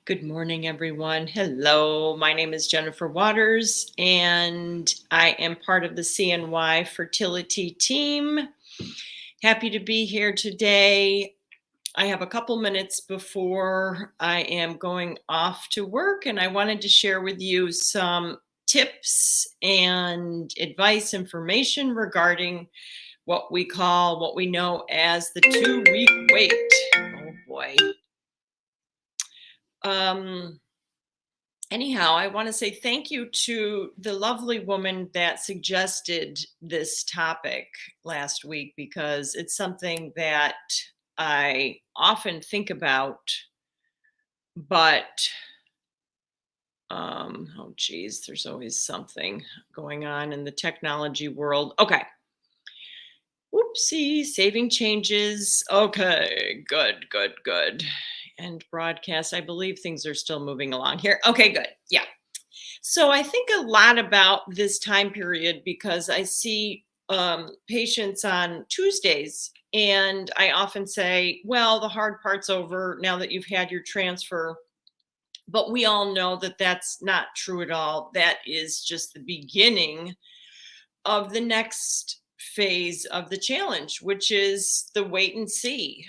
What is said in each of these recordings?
Good morning, everyone. Hello, my name is Jennifer Waters, and I am part of the CNY fertility team. Happy to be here today. I have a couple minutes before I am going off to work, and I wanted to share with you some tips and advice information regarding what we know as the 2-week wait. Oh boy. Anyhow, I want to say thank you to the lovely woman that suggested this topic last week because it's something that I often think about, but oh geez, there's always something going on in the technology world. Okay. Whoopsie, saving changes. Okay, good. And broadcast. I believe things are still moving along here. Okay, good. Yeah. So I think a lot about this time period because I see patients on Tuesdays, and I often say, well, the hard part's over now that you've had your transfer. But we all know that that's not true at all. That is just the beginning of the next phase of the challenge, which is the wait and see.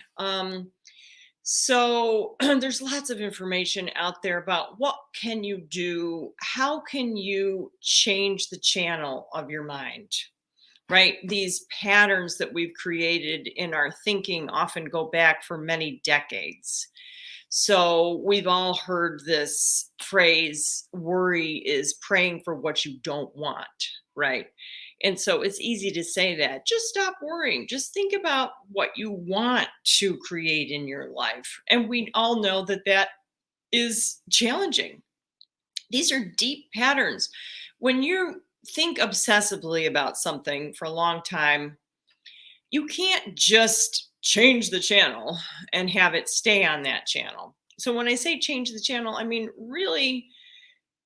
So there's lots of information out there about what can you do? How can you change the channel of your mind? Right? These patterns that we've created in our thinking often go back for many decades. So we've all heard this phrase, worry is praying for what you don't want, right? And so it's easy to say that. Just stop worrying. Just think about what you want to create in your life. And we all know that that is challenging. These are deep patterns. When you think obsessively about something for a long time, you can't just change the channel and have it stay on that channel. So when I say change the channel, I mean really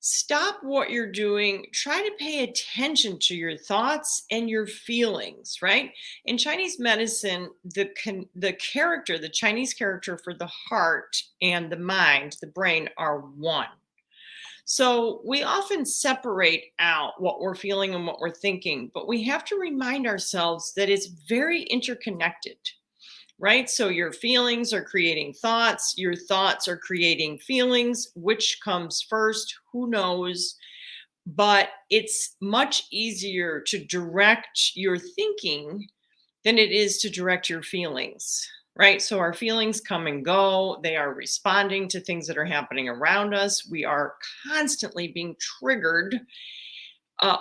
stop what you're doing, try to pay attention to your thoughts and your feelings, right? In Chinese medicine, the Chinese character for the heart and the mind, the brain are one. So we often separate out what we're feeling and what we're thinking, but we have to remind ourselves that it's very interconnected, right? So your feelings are creating thoughts, your thoughts are creating feelings. Which comes first? Who knows? But it's much easier to direct your thinking than it is to direct your feelings, right? So our feelings come and go. They are responding to things that are happening around us. We are constantly being triggered.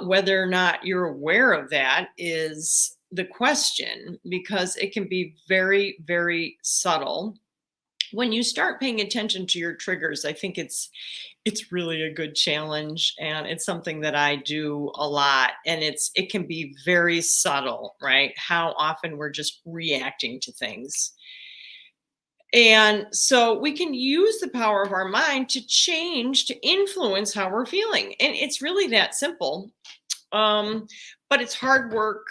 Whether or not you're aware of that is the question, because it can be very, very subtle. When you start paying attention to your triggers, I think it's really a good challenge, and it's something that I do a lot, and it can be very subtle, right? How often we're just reacting to things. And so we can use the power of our mind to change, to influence how we're feeling. And it's really that simple. Um, but it's hard work.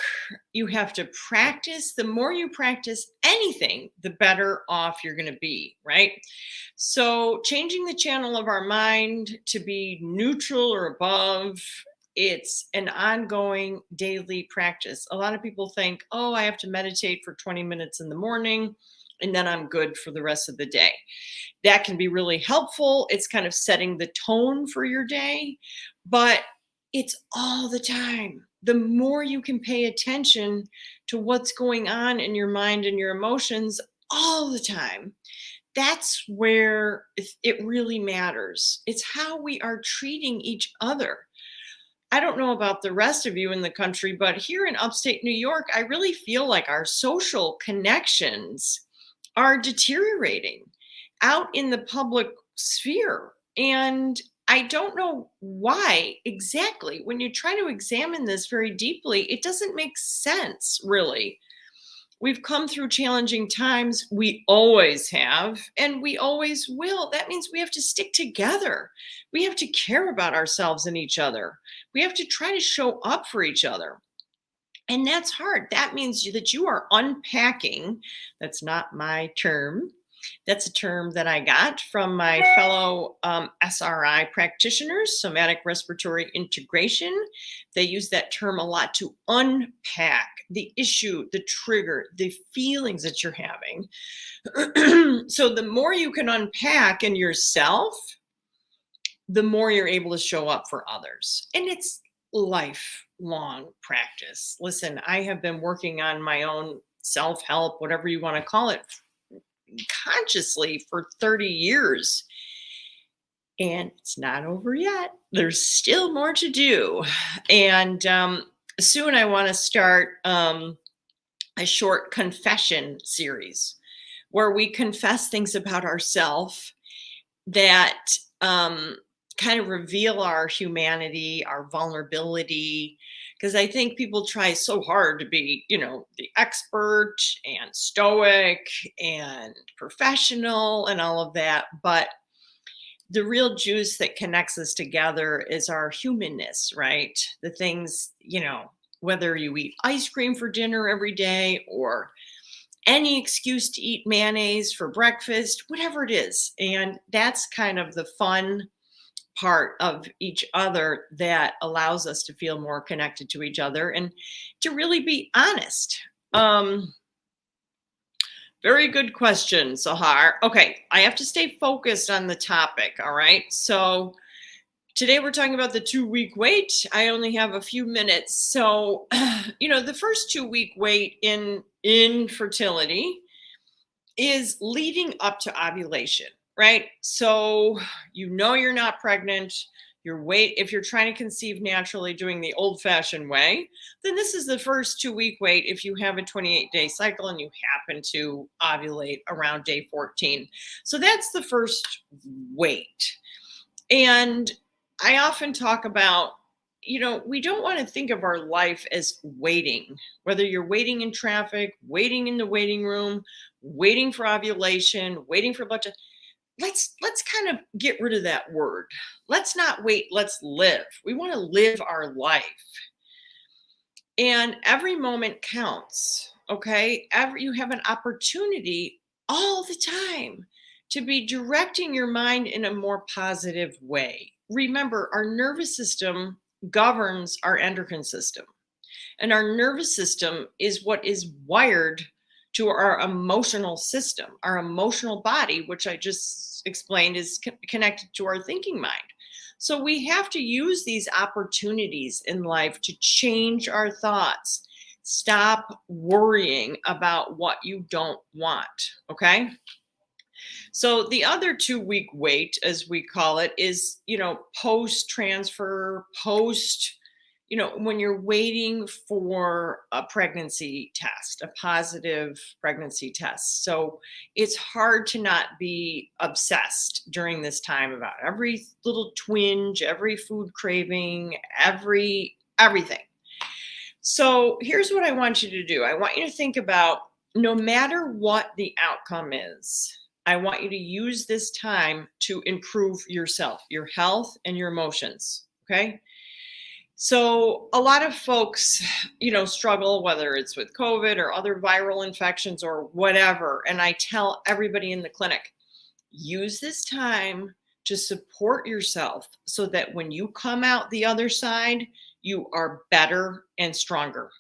You have to practice. The more you practice anything, the better off you're going to be, right? So, changing the channel of our mind to be neutral or above, it's an ongoing daily practice. A lot of people think, oh, I have to meditate for 20 minutes in the morning and then I'm good for the rest of the day. That can be really helpful. It's kind of setting the tone for your day, but it's all the time. The more you can pay attention to what's going on in your mind and your emotions all the time, that's where it really matters. It's how we are treating each other. I don't know about the rest of you in the country, but here in upstate New York, I really feel like our social connections are deteriorating out in the public sphere. And I don't know why exactly. When you try to examine this very deeply, it doesn't make sense, really. We've come through challenging times. We always have, and we always will. That means we have to stick together. We have to care about ourselves and each other. We have to try to show up for each other. And that's hard. That means that you are unpacking. That's not my term. That's a term that I got from my fellow SRI practitioners, somatic respiratory integration. They use that term a lot to unpack the issue, the trigger, the feelings that you're having. So the more you can unpack in yourself, the more you're able to show up for others. And it's lifelong practice. Listen, I have been working on my own self help, whatever you want to call it, consciously for 30 years. And it's not over yet. There's still more to do. And soon I want to start a short confession series where we confess things about ourselves that kind of reveal our humanity, our vulnerability. Because I think people try so hard to be, the expert and stoic and professional and all of that. But the real juice that connects us together is our humanness, right? The things, whether you eat ice cream for dinner every day or any excuse to eat mayonnaise for breakfast, whatever it is. And that's kind of the fun part of each other that allows us to feel more connected to each other and to really be honest. Very good question, Sahar. Okay, I have to stay focused on the topic. All right. So today we're talking about the 2-week wait. I only have a few minutes. So, the first 2-week wait in fertility is leading up to ovulation, right? So, you're not pregnant. If you're trying to conceive naturally doing the old fashioned way, then this is the first 2-week wait. If you have a 28-day cycle and you happen to ovulate around day 14. So that's the first wait. And I often talk about, we don't want to think of our life as waiting, whether you're waiting in traffic, waiting in the waiting room, waiting for ovulation, waiting for a bunch of, let's kind of get rid of that word. Let's not wait, let's live. We want to live our life. And every moment counts, okay? You have an opportunity all the time to be directing your mind in a more positive way. Remember, our nervous system governs our endocrine system. And our nervous system is what is wired to our emotional system, our emotional body, which I just explained is connected to our thinking mind. So we have to use these opportunities in life to change our thoughts. Stop worrying about what you don't want, okay? So the other 2-week wait, as we call it, is, post transfer, when you're waiting for a pregnancy test, a positive pregnancy test. So it's hard to not be obsessed during this time about every little twinge, every food craving, everything. So here's what I want you to do. I want you to think about, no matter what the outcome is, I want you to use this time to improve yourself, your health, and your emotions. Okay. So a lot of folks, struggle, whether it's with COVID or other viral infections or whatever. And I tell everybody in the clinic, use this time to support yourself so that when you come out the other side, you are better and stronger.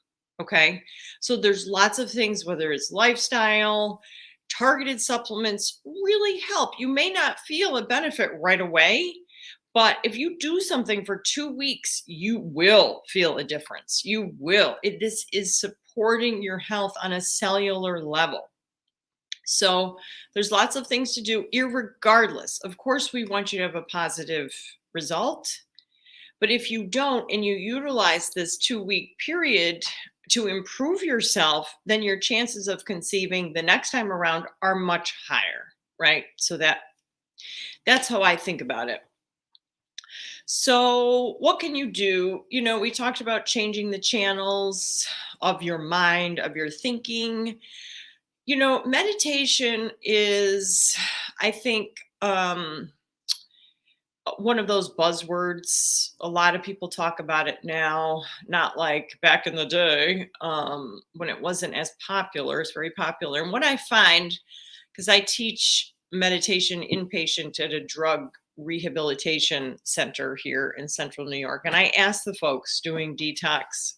Okay. So there's lots of things, whether it's lifestyle, targeted supplements really help. You may not feel a benefit right away, but if you do something for 2 weeks, you will feel a difference. You will. This is supporting your health on a cellular level. So there's lots of things to do, irregardless. Of course, we want you to have a positive result. But if you don't, and you utilize this 2-week period to improve yourself, then your chances of conceiving the next time around are much higher, right? So that's how I think about it. So what can you do? We talked about changing the channels of your mind, of your thinking. Meditation is, I think, one of those buzzwords. A lot of people talk about it now, not like back in the day when it wasn't as popular. It's very popular. And what I find, because I teach meditation inpatient at a drug rehabilitation center here in central New York. And I ask the folks doing detox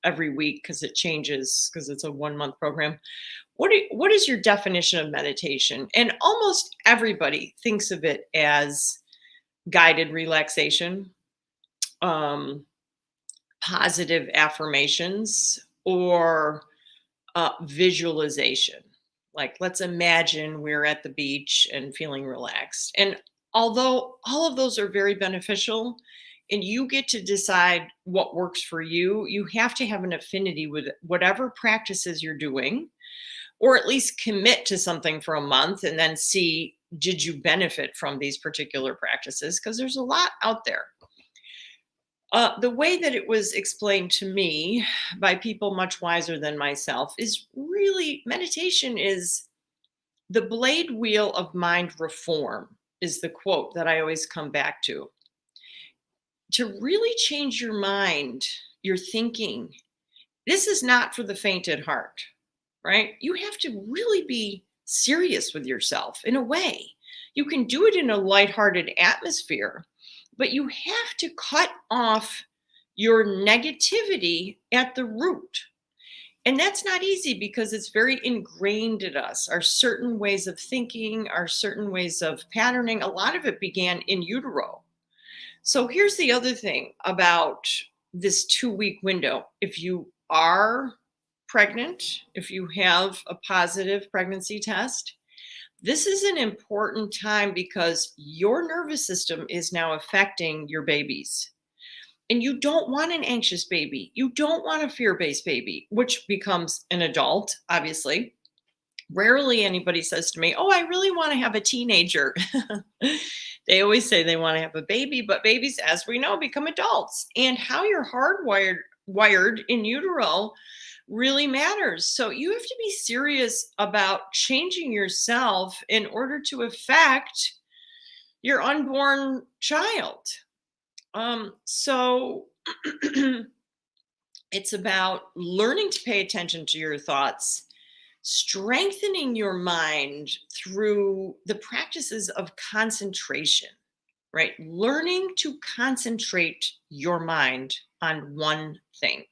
every week, because it changes, because it's a 1 month program. What is your definition of meditation? And almost everybody thinks of it as guided relaxation, um, positive affirmations, or visualization. Like, let's imagine we're at the beach and feeling relaxed. And although all of those are very beneficial, and you get to decide what works for you, you have to have an affinity with whatever practices you're doing, or at least commit to something for a month and then see, did you benefit from these particular practices? Because there's a lot out there. The way that it was explained to me by people much wiser than myself is really, meditation is the blade wheel of mind reform, is the quote that I always come back to. To really change your mind, your thinking, this is not for the faint at heart, right? You have to really be serious with yourself in a way. You can do it in a lighthearted atmosphere, but you have to cut off your negativity at the root. And that's not easy, because it's very ingrained in us. Our certain ways of thinking, our certain ways of patterning, a lot of it began in utero. So here's the other thing about this 2 week window. If you are pregnant, if you have a positive pregnancy test, this is an important time, because your nervous system is now affecting your babies. And you don't want an anxious baby. You don't want a fear-based baby, which becomes an adult, obviously. Rarely anybody says to me, "Oh, I really want to have a teenager." They always say they want to have a baby, but babies, as we know, become adults. And how you're wired in utero really matters. So you have to be serious about changing yourself in order to affect your unborn child. So it's about learning to pay attention to your thoughts, strengthening your mind through the practices of concentration, right? Learning to concentrate your mind on one thing.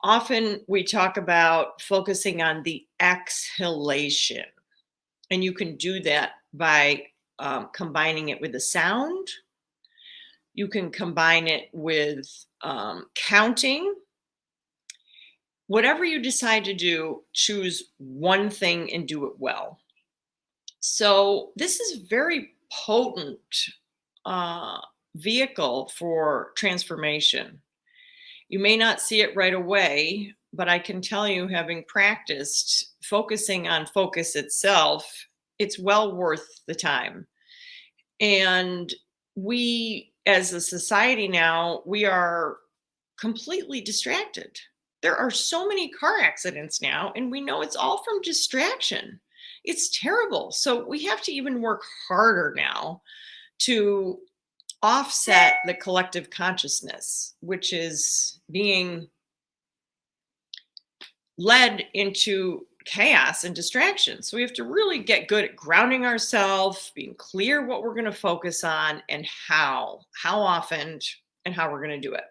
Often we talk about focusing on the exhalation, and you can do that by combining it with a sound. You can combine it with counting. Whatever you decide to do, choose one thing and do it well. So this is very potent vehicle for transformation. You may not see it right away, but I can tell you, having practiced focusing on focus itself, it's well worth the time. And we, as a society now, we are completely distracted. There are so many car accidents now, and we know it's all from distraction. It's terrible. So we have to even work harder now to offset the collective consciousness, which is being led into chaos and distraction. So we have to really get good at grounding ourselves, being clear what we're going to focus on, and how often, and how we're going to do it.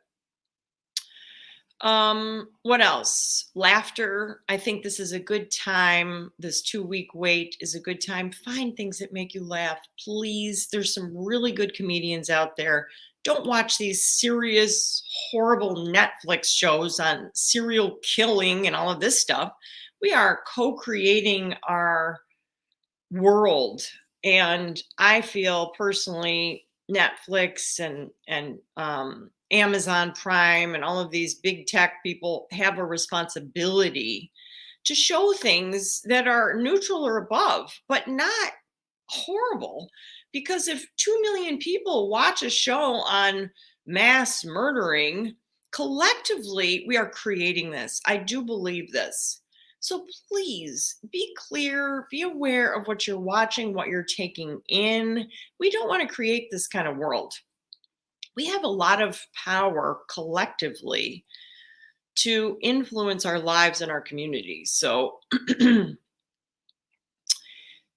What else? Laughter. I think this is a good time. This 2 week wait is a good time. Find things that make you laugh, please. There's some really good comedians out there. Don't watch these serious, horrible Netflix shows on serial killing and all of this stuff. We are co-creating our world. And I feel personally, Netflix and Amazon Prime and all of these big tech people have a responsibility to show things that are neutral or above, but not horrible. Because if 2 million people watch a show on mass murdering, collectively, we are creating this. I do believe this. So please be clear, be aware of what you're watching, what you're taking in. We don't want to create this kind of world. We have a lot of power collectively to influence our lives and our communities. So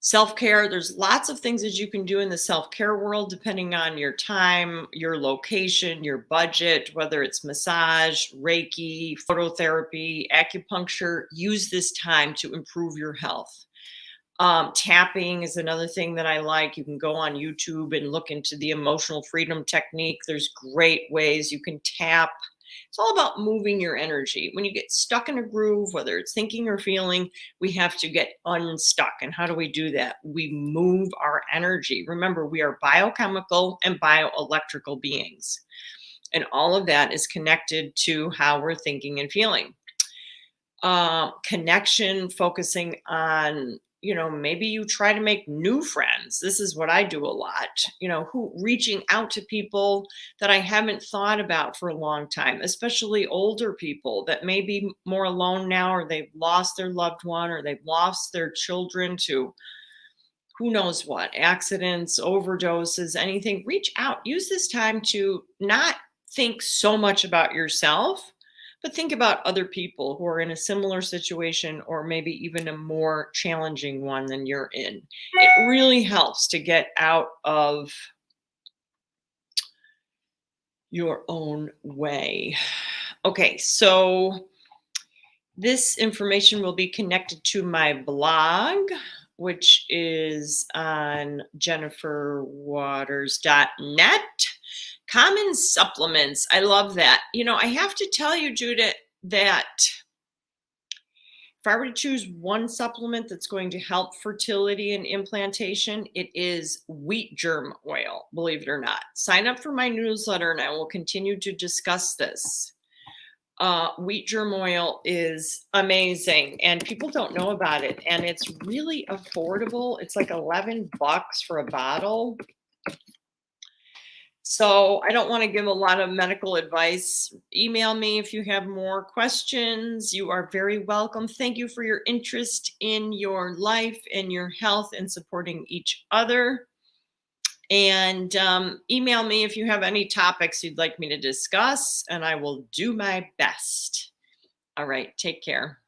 Self-care, there's lots of things that you can do in the self-care world depending on your time, your location, your budget, whether it's massage, Reiki, phototherapy, acupuncture. Use this time to improve your health. Tapping is another thing that I like. You can go on YouTube and look into the emotional freedom technique. There's great ways you can tap. It's all about moving your energy. When you get stuck in a groove, whether it's thinking or feeling, we have to get unstuck. And how do we do that? We move our energy. Remember, we are biochemical and bioelectrical beings. And all of that is connected to how we're thinking and feeling. Connection, focusing on, maybe you try to make new friends. This is what I do a lot, who reaching out to people that I haven't thought about for a long time, especially older people that may be more alone now, or they've lost their loved one, or they've lost their children to who knows what, accidents, overdoses, anything. Reach out. Use this time to not think so much about yourself, but think about other people who are in a similar situation or maybe even a more challenging one than you're in. It really helps to get out of your own way. Okay, so this information will be connected to my blog, which is on jenniferwaters.net. Common supplements. I love that. I have to tell you, Judith, that if I were to choose one supplement that's going to help fertility and implantation, it is wheat germ oil, believe it or not. Sign up for my newsletter and I will continue to discuss this. Wheat germ oil is amazing and people don't know about it. And it's really affordable. It's like $11 for a bottle. So I don't want to give a lot of medical advice. Email me if you have more questions. You are very welcome. Thank you for your interest in your life and your health and supporting each other. And email me if you have any topics you'd like me to discuss, and I will do my best. All right, take care.